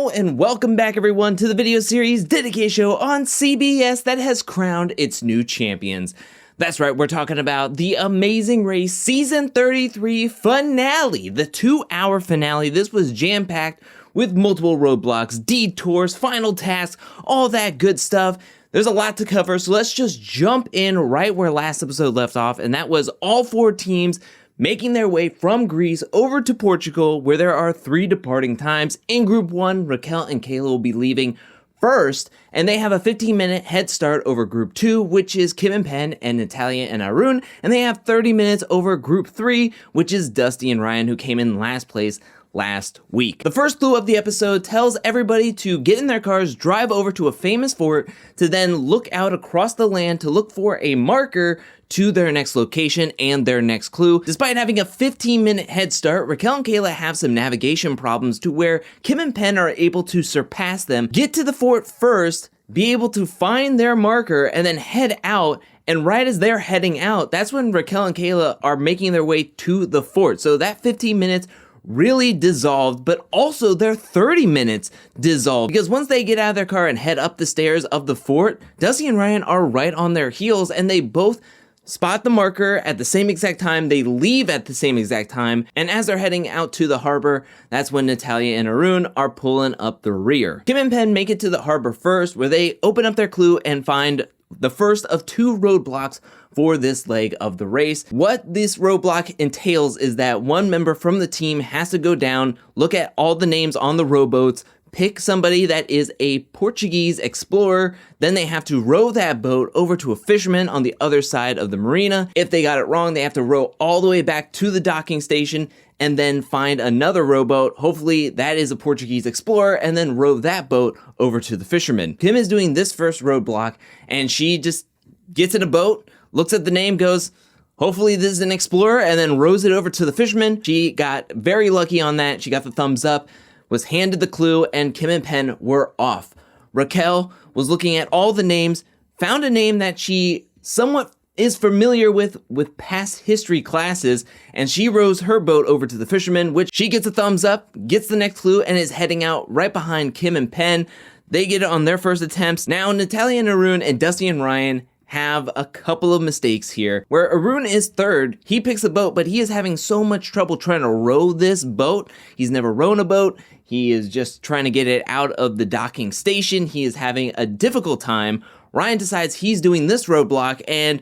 Hello and welcome back everyone to the video series Dedication Show on CBS that has crowned its new champions. That's right, we're talking about the Amazing Race Season 33 finale, the 2-hour finale. This was jam-packed with multiple roadblocks, detours, final tasks, all that good stuff. There's a lot to cover, so let's just jump in right where last episode left off, and that was all 4 teams making their way from Greece over to Portugal, where there are 3 departing times. In Group 1, Raquel and Kayla will be leaving first, and they have a 15-minute head start over Group 2, which is Kim and Pen and Natalia and Arun, and they have 30 minutes over Group 3, which is Dusty and Ryan, who came in last place last week. The first clue of the episode tells everybody to get in their cars, drive over to a famous fort, to then look out across the land to look for a marker to their next location and their next clue. Despite having a 15-minute head start, Raquel and Kayla have some navigation problems to where Kim and Pen are able to surpass them, get to the fort first, be able to find their marker, and then head out. And right as they're heading out, that's when Raquel and Kayla are making their way to the fort. So that 15 minutes really dissolved, but also their 30 minutes dissolved, because once they get out of their car and head up the stairs of the fort, Dusty and Ryan are right on their heels, and they both spot the marker at the same exact time, they leave at the same exact time, and as they're heading out to the harbor, that's when Natalia and Arun are pulling up the rear. Kim and Pen make it to the harbor first, where they open up their clue and find the first of 2 roadblocks for this leg of the race. What this roadblock entails is that one member from the team has to go down, look at all the names on the rowboats, pick somebody that is a Portuguese explorer, then they have to row that boat over to a fisherman on the other side of the marina. If they got it wrong, they have to row all the way back to the docking station and then find another rowboat. Hopefully that is a Portuguese explorer, and then row that boat over to the fisherman. Kim is doing this first roadblock, and she just gets in a boat, looks at the name, goes, hopefully this is an explorer, and then rows it over to the fisherman. She got very lucky on that. She got the thumbs up, was handed the clue, and Kim and Pen were off. Raquel was looking at all the names, found a name that she somewhat is familiar with past history classes, and she rows her boat over to the fisherman, which she gets a thumbs up, gets the next clue, and is heading out right behind Kim and Pen. They get it on their first attempts. Now Natalia and Arun and Dusty and Ryan have a couple of mistakes here, where Arun is third. He picks a boat, but he is having so much trouble trying to row this boat. He's never rowed a boat. He is just trying to get it out of the docking station. He is having a difficult time. Ryan decides he's doing this roadblock, and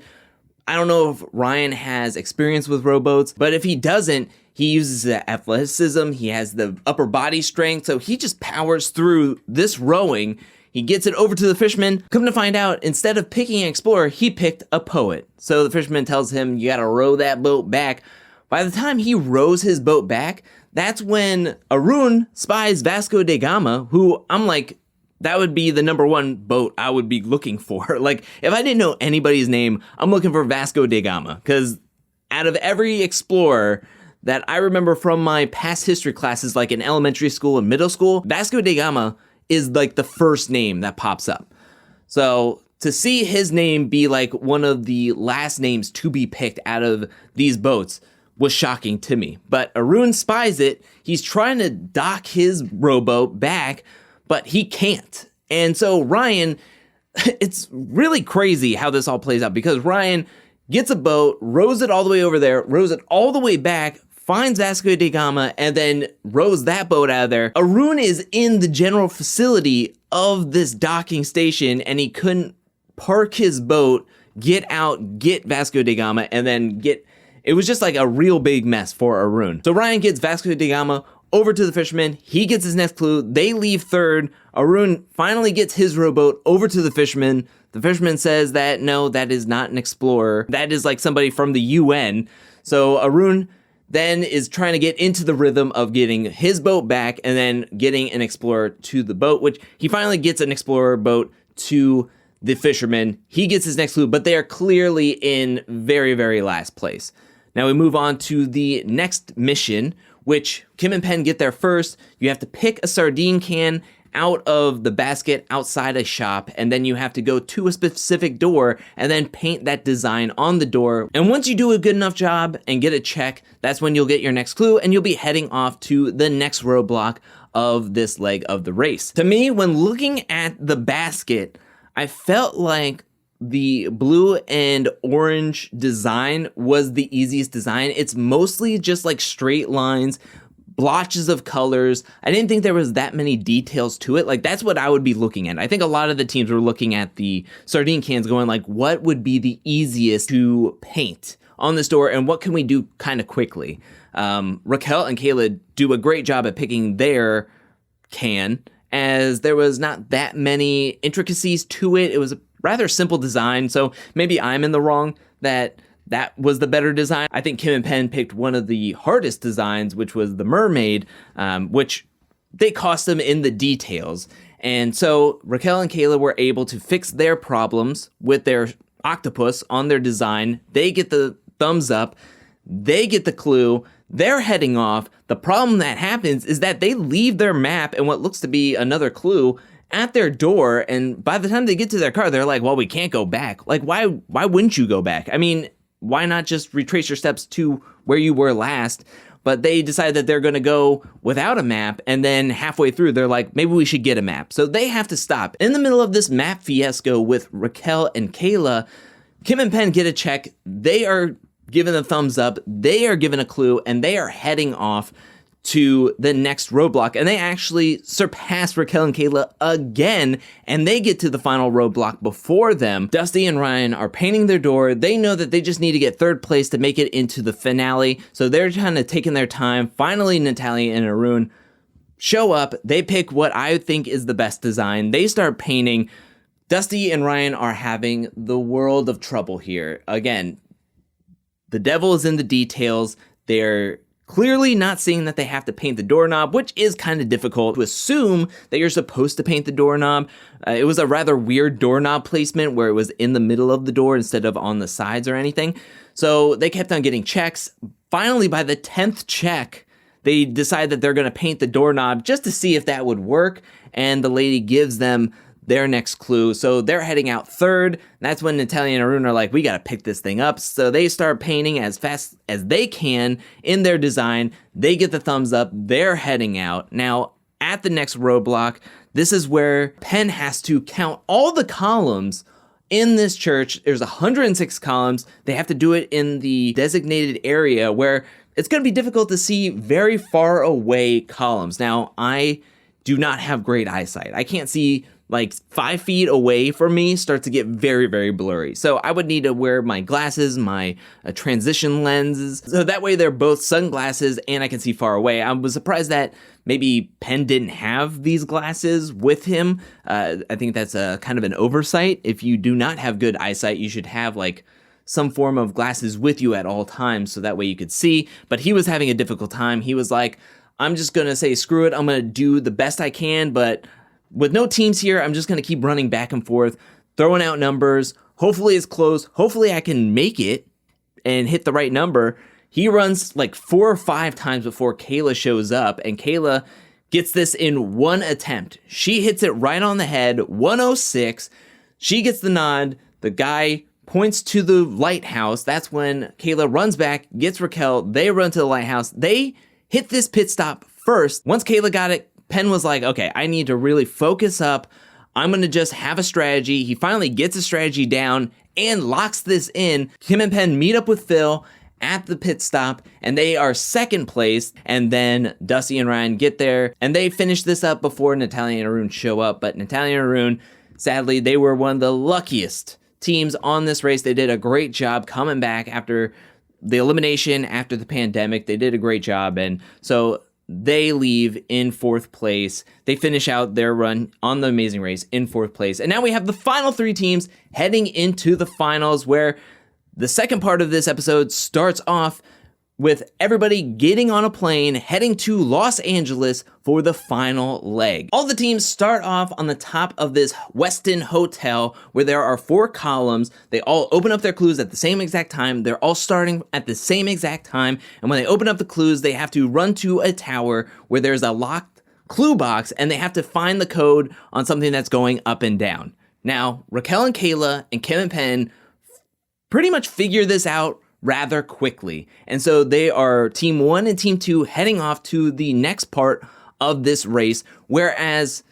I don't know if Ryan has experience with rowboats, but if he doesn't, he uses the athleticism, he has the upper body strength, so he just powers through this rowing. He gets it over to the fisherman. Come to find out, instead of picking an explorer, he picked a poet. So the fisherman tells him, you gotta row that boat back. By the time he rows his boat back, that's when Arun spies Vasco da Gama, who I'm like, that would be the #1 boat I would be looking for. Like, if I didn't know anybody's name, I'm looking for Vasco da Gama, because out of every explorer that I remember from my past history classes, like in elementary school and middle school, Vasco da Gama is like the first name that pops up. So to see his name be like one of the last names to be picked out of these boats was shocking to me. But Arun spies it. He's trying to dock his rowboat back, but he can't. And so Ryan, it's really crazy how this all plays out, because Ryan gets a boat, rows it all the way over there, rows it all the way back, finds Vasco da Gama, and then rows that boat out of there. Arun is in the general facility of this docking station, and he couldn't park his boat, get out, get Vasco da Gama, and then it was just like a real big mess for Arun. So Ryan gets Vasco da Gama over to the fisherman. He gets his next clue. They leave third. Arun finally gets his rowboat over to the fisherman. The fisherman says that, no, that is not an explorer. That is like somebody from the UN. So Arun then is trying to get into the rhythm of getting his boat back and then getting an explorer to the boat, which he finally gets an explorer boat to the fisherman. He gets his next clue, but they are clearly in very, very last place. Now we move on to the next mission, which Kim and Pen get there first. You have to pick a sardine can out of the basket outside a shop, and then you have to go to a specific door and then paint that design on the door. And once you do a good enough job and get a check, that's when you'll get your next clue, and you'll be heading off to the next roadblock of this leg of the race. To me, when looking at the basket, I felt like the blue and orange design was the easiest design. It's mostly just like straight lines, blotches of colors. I didn't think there was that many details to it. Like, that's what I would be looking at. I think a lot of the teams were looking at the sardine cans going like, what would be the easiest to paint on this door and what can we do kind of quickly? Raquel and Kayla do a great job at picking their can, as there was not that many intricacies to it. It was a rather simple design, so maybe I'm in the wrong that was the better design. I think Kim and Penn picked one of the hardest designs, which was the mermaid, which they cost them in the details. And so Raquel and Kayla were able to fix their problems with their octopus on their design. They get the thumbs up, they get the clue, they're heading off. The problem that happens is that they leave their map and what looks to be another clue at their door, and by the time they get to their car, they're like, well, we can't go back. Like, why wouldn't you go back? I mean, why not just retrace your steps to where you were last? But they decide that they're going to go without a map, and then halfway through, they're like, maybe we should get a map. So they have to stop. In the middle of this map fiasco with Raquel and Kayla, Kim and Penn get a check. They are given a thumbs up, they are given a clue, and they are heading off to the next roadblock. And they actually surpass Raquel and Kayla again, and they get to the final roadblock before them. Dusty and Ryan are painting their door. They know that they just need to get third place to make it into the finale, so they're kind of taking their time. Finally, Natalia and Arun show up. They pick what I think is the best design. They start painting. Dusty and Ryan are having the world of trouble here. Again, the devil is in the details. They're clearly not seeing that they have to paint the doorknob, which is kind of difficult to assume that you're supposed to paint the doorknob. It was a rather weird doorknob placement where it was in the middle of the door instead of on the sides or anything. So they kept on getting checks. Finally, by the 10th check, they decide that they're going to paint the doorknob just to see if that would work. And the lady gives them their next clue. So they're heading out third. That's when Natalia and Arun are like, we got to pick this thing up. So they start painting as fast as they can in their design. They get the thumbs up. They're heading out. Now, at the next roadblock, this is where Penn has to count all the columns in this church. There's 106 columns. They have to do it in the designated area where it's going to be difficult to see very far away columns. Now, I do not have great eyesight. I can't see like 5 feet away from me starts to get very, very blurry. So I would need to wear my glasses, my transition lenses. So that way they're both sunglasses and I can see far away. I was surprised that maybe Penn didn't have these glasses with him. I think that's a kind of an oversight. If you do not have good eyesight, you should have like some form of glasses with you at all times so that way you could see. But he was having a difficult time. He was like, I'm just going to say, screw it. I'm going to do the best I can, but with no teams here, I'm just going to keep running back and forth, throwing out numbers. Hopefully it's close. Hopefully I can make it and hit the right number. He runs like 4 or 5 times before Kayla shows up, and Kayla gets this in one attempt. She hits it right on the head, 106. She gets the nod. The guy points to the lighthouse. That's when Kayla runs back, gets Raquel. They run to the lighthouse. They hit this pit stop first. Once Kayla got it, Penn was like, okay, I need to really focus up. I'm going to just have a strategy. He finally gets a strategy down and locks this in. Kim and Penn meet up with Phil at the pit stop, and they are second place. And then Dusty and Ryan get there, and they finish this up before Natalia and Arun show up. But Natalia and Arun, sadly, they were one of the luckiest teams on this race. They did a great job coming back after the elimination, after the pandemic. They did a great job, and so they leave in 4th place. They finish out their run on the Amazing Race in 4th place. And now we have the final 3 teams heading into the finals, where the second part of this episode starts off with everybody getting on a plane, heading to Los Angeles for the final leg. All the teams start off on the top of this Westin hotel where there are 4 columns. They all open up their clues at the same exact time. They're all starting at the same exact time. And when they open up the clues, they have to run to a tower where there's a locked clue box, and they have to find the code on something that's going up and down. Now, Raquel and Kayla and Kim and Penn pretty much figure this out rather quickly. And so they are team 1 and team 2 heading off to the next part of this race, whereas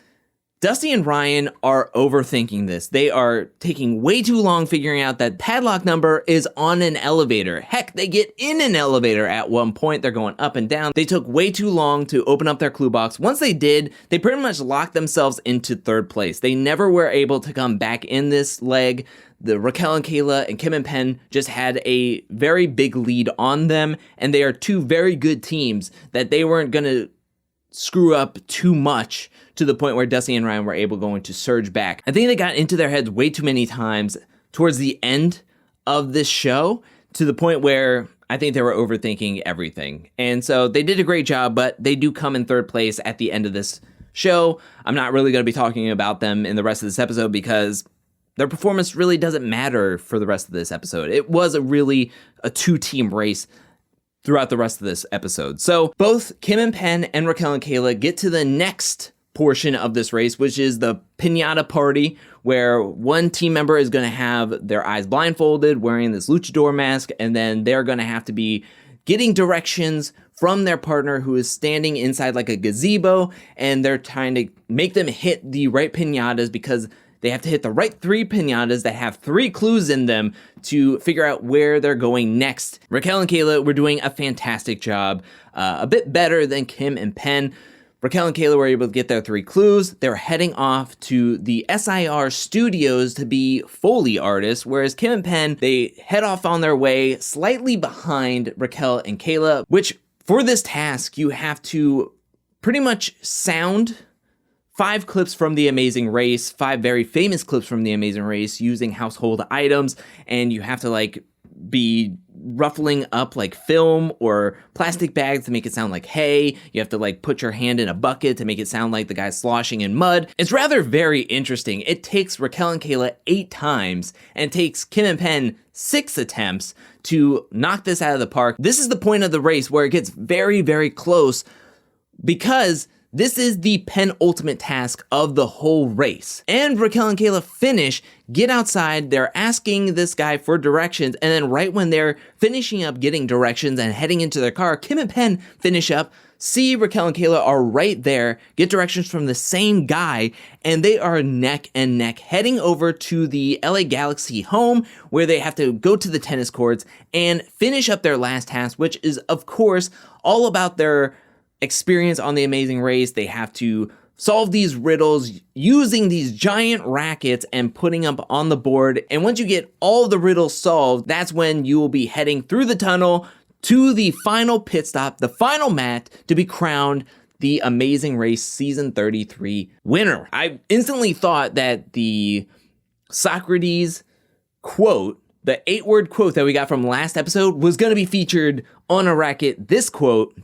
Dusty and Ryan are overthinking this. They are taking way too long figuring out that padlock number is on an elevator. Heck, they get in an elevator at one point. They're going up and down. They took way too long to open up their clue box. Once they did, they pretty much locked themselves into third place. They never were able to come back in this leg. The Raquel and Kayla and Kim and Penn just had a very big lead on them, and they are two very good teams that they weren't going to screw up too much to the point where Dusty and Ryan were going to surge back. I think they got into their heads way too many times towards the end of this show, to the point where I think they were overthinking everything. And so they did a great job, but they do come in third place at the end of this show. I'm not really going to be talking about them in the rest of this episode because their performance really doesn't matter for the rest of this episode. It was really a two-team race throughout the rest of this episode. So both Kim and Penn and Raquel and Kayla get to the next portion of this race, which is the Pinata party, where one team member is going to have their eyes blindfolded, wearing this luchador mask, and then they're going to have to be getting directions from their partner who is standing inside like a gazebo, and they're trying to make them hit the right pinatas because they have to hit the right 3 pinatas that have 3 clues in them to figure out where they're going next. Raquel and Kayla were doing a fantastic job, a bit better than Kim and Penn. Raquel and Kayla were able to get their 3 clues. They're heading off to the SIR studios to be Foley artists, whereas Kim and Penn, they head off on their way slightly behind Raquel and Kayla, which for this task, you have to pretty much sound 5 clips from The Amazing Race, 5 very famous clips from The Amazing Race using household items, and you have to be ruffling up film or plastic bags to make it sound like hay. You have to put your hand in a bucket to make it sound like the guy's sloshing in mud. It's rather very interesting. It takes Raquel and Kayla 8 times and takes Kim and Penn 6 attempts to knock this out of the park. This is the point of the race where it gets very, very close because this is the penultimate task of the whole race. And Raquel and Kayla finish, get outside, they're asking this guy for directions, and then right when they're finishing up getting directions and heading into their car, Kim and Penn finish up, see Raquel and Kayla are right there, get directions from the same guy, and they are neck and neck heading over to the LA Galaxy home where they have to go to the tennis courts and finish up their last task, which is, of course, all about their experience on The Amazing Race. They have to solve these riddles using these giant rackets and putting them on the board. And once you get all of the riddles solved, that's when you will be heading through the tunnel to the final pit stop, the final mat, to be crowned the Amazing Race Season 33 winner. I instantly thought that the Socrates quote, the 8-word quote that we got from last episode, was going to be featured on a racket, this quote,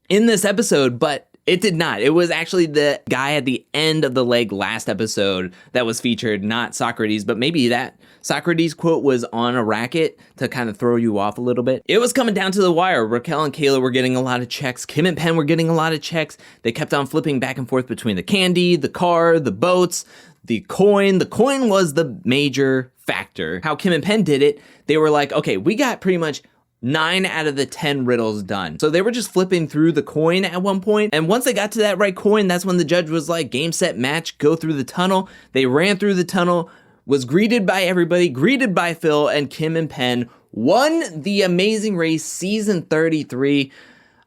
in this episode, but it did not. It was actually the guy at the end of the leg last episode that was featured, not Socrates, but maybe that Socrates quote was on a racket to kind of throw you off a little bit. It was coming down to the wire. Raquel and Kayla were getting a lot of checks. Kim and Penn were getting a lot of checks. They kept on flipping back and forth between the candy, the car, the boats, the coin. The coin was the major factor. How Kim and Penn did it, they were like, okay, we got pretty much 9 out of the 10 riddles done. So they were just flipping through the coin at one point, and once they got to that right coin, that's when the judge was like, game, set, match, go through the tunnel. They ran through the tunnel, was greeted by everybody, greeted by Phil, and Kim and Penn won The Amazing Race Season 33.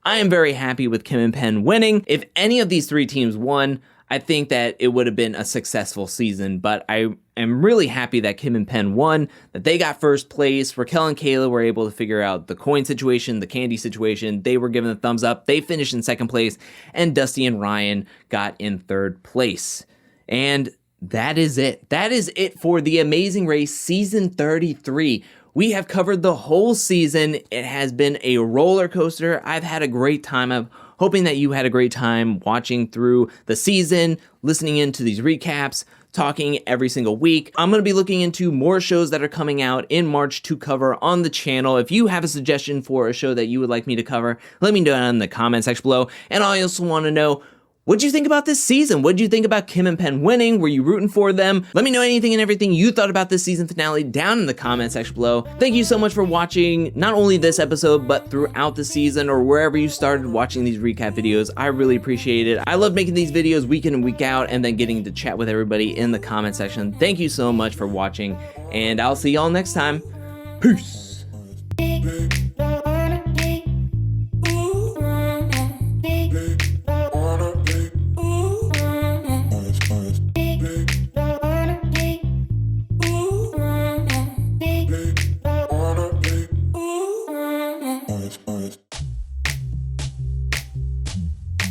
I am very happy with Kim and Penn winning. If any of these 3 teams won, I think that it would have been a successful season, but I am really happy that Kim and Penn won, that they got first place. Raquel and Kayla were able to figure out the coin situation, the candy situation. They were given a thumbs up. They finished in second place, and Dusty and Ryan got in third place. And that is it. That is it for The Amazing Race Season 33. We have covered the whole season. It has been a roller coaster. I've had a great time. I'm hoping that you had a great time watching through the season, listening into these recaps, talking every single week. I'm going to be looking into more shows that are coming out in March to cover on the channel. If you have a suggestion for a show that you would like me to cover, let me know in the comment section below. And I also want to know, What'd you think about this season? What'd you think about Kim and Pen winning? Were you rooting for them? Let me know anything and everything you thought about this season finale down in the comment section below. Thank you so much for watching not only this episode, but throughout the season or wherever you started watching these recap videos. I really appreciate it. I love making these videos week in and week out and then getting to chat with everybody in the comment section. Thank you so much for watching, and I'll see y'all next time. Peace.